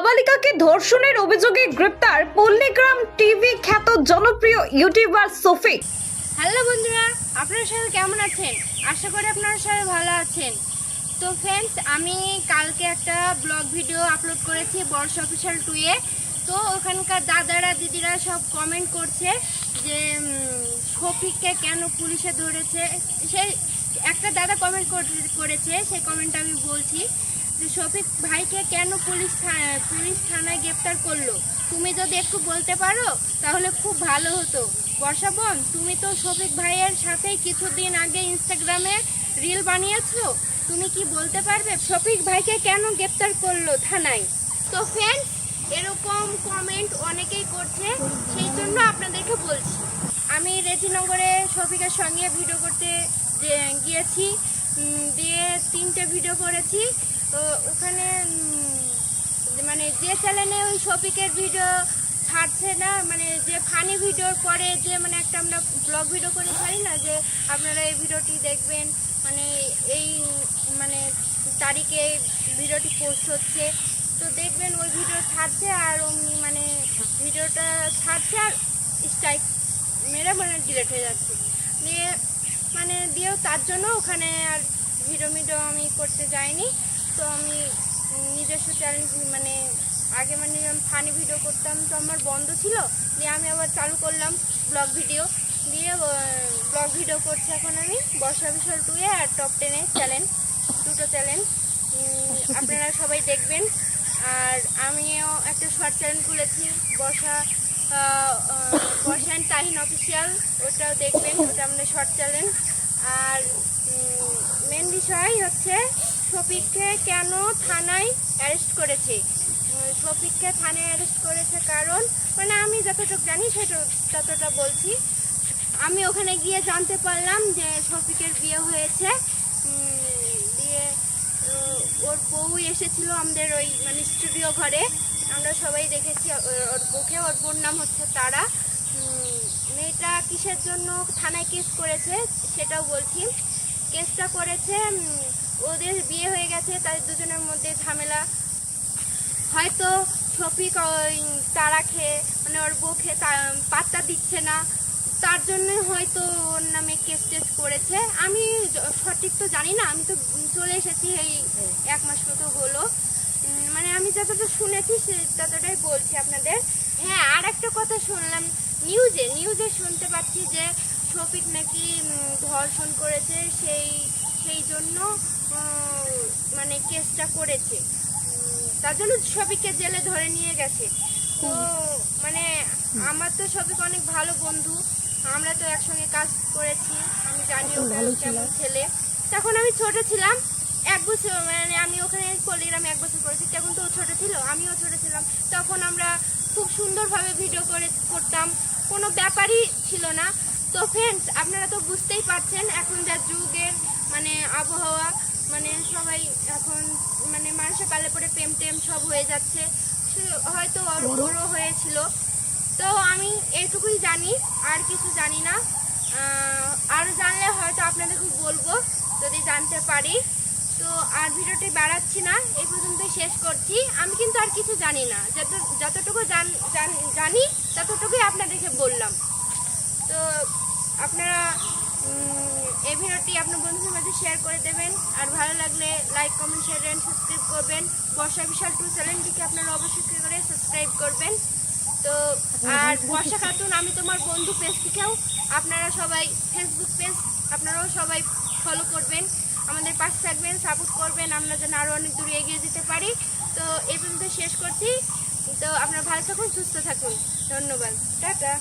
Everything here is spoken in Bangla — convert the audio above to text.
নাবালিকাকে ধর্ষণের অভিযোগে গ্রেপ্তার পল্লীগ্রাম টিভি খ্যাত জনপ্রিয় ইউটিউবার শফিক। হ্যালো বন্ধুরা, আপনারা সবাই কেমন আছেন? আশা করি আপনারা সবাই ভালো আছেন। তো ফ্রেন্ডস, আমি কালকে একটা ব্লগ ভিডিও আপলোড করেছি বর্ষা অফিসিয়াল 2-এ। তো ওখানকার দাদারা দিদিরা সব কমেন্ট করছে যে শফিককে কেন পুলিশে ধরেছে। সেই একটা দাদা কমেন্ট করেছে, সেই কমেন্টটা আমি বলছি যে শফিক ভাইকে কেন পুলিশ থানায় গ্রেপ্তার করলো। তুমি যদি একটু বলতে পারো তাহলে খুব ভালো হতো। বর্ষা বোন, তুমি তো শফিক ভাইয়ের সাথেই কিছুদিন আগে ইনস্টাগ্রামে রিল বানিয়েছো, তুমি কি বলতে পারবে শফিক ভাইকে কেন গ্রেপ্তার করলো থানায়? তো ফ্রেন্ডস, এরকম কমেন্ট অনেকেই করছে, সেই জন্য আপনাদেরকে বলছি। আমি রেজিনগরে শফিকের সঙ্গে ভিডিও করতে গিয়েছি, দিয়ে 3টে ভিডিও করেছি। তো ওখানে মানে যে চ্যানেলে ওই শফিকের ভিডিও ছাড়ছে না, মানে যে ফানি ভিডিওর পরে যে মানে একটা আমরা ব্লগ ভিডিও করে ছাড়ি না, যে আপনারা এই ভিডিওটি দেখবেন, মানে এই মানে তারিখে ভিডিওটি পোস্ট হচ্ছে, তো দেখবেন ওই ভিডিও ছাড়ছে আর মানে ভিডিওটা ছাড়ছে আর স্ট্রাইক মেরে মানে ডিলিট হয়ে যাচ্ছে। দিয়ে মানে দিয়েও তার জন্য ওখানে আর ভিডিও আমি করতে যাইনি। তো আমি নিজস্ব চ্যানেল মানে আগে মানে ফানি ভিডিও করতাম, তো আমার বন্ধ ছিল, দিয়ে আমি আবার চালু করলাম ব্লগ ভিডিও, দিয়ে ব্লগ ভিডিও করছি এখন আমি বর্ষা অফিসিয়াল 2-এ আর টপ 10-এ চ্যানেল, দুটো চ্যানেল আপনারা সবাই দেখবেন। আর আমিও একটা শর্ট চ্যানেল খুলেছি বর্ষা অ্যান্ড তাহিন অফিসিয়াল, ওটাও দেখবেন, ওটা আমাদের শর্ট চ্যানেল। আর মেন বিষয় হচ্ছে শফিককে কেন থানায় অ্যারেস্ট করেছে। শফিককে থানায় অ্যারেস্ট করেছে কারণ মানে আমি যতটুকু জানি ততটা বলছি। আমি ওখানে গিয়ে জানতে পারলাম যে শফিকের বিয়ে হয়েছে, দিয়ে ওর বউ এসেছিল আমাদের ওই মানে স্টুডিও ঘরে, আমরা সবাই দেখেছি ওর বউকে। ওর বোন নাম হচ্ছে তারা। মেয়েটা কিসের জন্য থানায় কেস করেছে সেটাও বলছি। কেসটা করেছে ওদের বিয়ে হয়ে গেছে, তাদের দুজনের মধ্যে ঝামেলা, হয়তো শফিক ওই তারা খেয়ে মানে ওর বউকে পাত্তা দিচ্ছে না, তার জন্য হয়তো ওর নামে কেস টেস করেছে। আমি সঠিক তো জানি না, আমি তো চলে এসেছি এই 1 মাস মতো হলো, মানে আমি যতটা শুনেছি ততটাই বলছি আপনাদের। হ্যাঁ, আর একটা কথা শুনলাম নিউজে শুনতে পাচ্ছি যে শফিক নাকি ধর্ষণ করেছে, সেই জন্য মানে কেসটা করেছে, তার জন্য শফিককে জেলে ধরে নিয়ে গেছে। তো মানে আমার তো শফিক অনেক ভালো বন্ধু, আমরা তো একসঙ্গে কাজ করেছি, আমি জানি ও কেমন ছেলে। তখন আমি ছোট ছিলাম, 1 বছর, মানে আমি ওখানে পল্লীগ্রামে 1 বছর পড়েছি, তখন তো ছোট ছিল, আমিও ছোট ছিলাম। তখন আমরা খুব সুন্দরভাবে ভিডিও করতাম, কোনো ব্যাপারই ছিল না। তো ফ্রেন্ডস, আপনারা তো বুঝতেই পারছেন এখন যা যুগের মানে আবহাওয়া, মানে সবাই এখন মানে মানুষের কালে পরে প্রেম সব হয়ে যাচ্ছে, হয়তো ওরও হয়েছিল। তো আমি এইটুকুই জানি, আর কিছু জানি না। আর জানলে হয়তো আপনাদেরকে বলবো যদি জানতে পারি। তো আর ভিডিওটি বাড়াচ্ছি না, এই পর্যন্তই শেষ করছি। আমি কিন্তু আর কিছু জানি না, যতটুকু জানি ততটুকুই আপনাদেরকে বললাম। তো আপনারা এই ভিডিওটি আপনার বন্ধুদের মাঝে শেয়ার করে দেবেন, আর ভালো লাগলে like, comment, share and subscribe করবেন। বর্ষা অফিসিয়াল 2 চ্যানেলটিকে আপনারা অবশ্যই করে সাবস্ক্রাইব করবেন। তো আর বর্ষা খাতুন আমি তোমার বন্ধু পেজ থেকেও আপনারা সবাই ফেসবুক পেজ আপনারাও সবাই ফলো করবেন, আমাদের পাশে থাকবেন, সাপোর্ট করবেন, আমরা যেন আরও অনেক দূরে এগিয়ে যেতে পারি। তো এই পর্যন্ত শেষ করছি। তো আপনারা ভালো থাকুন, সুস্থ থাকুন, ধন্যবাদ, টাটা।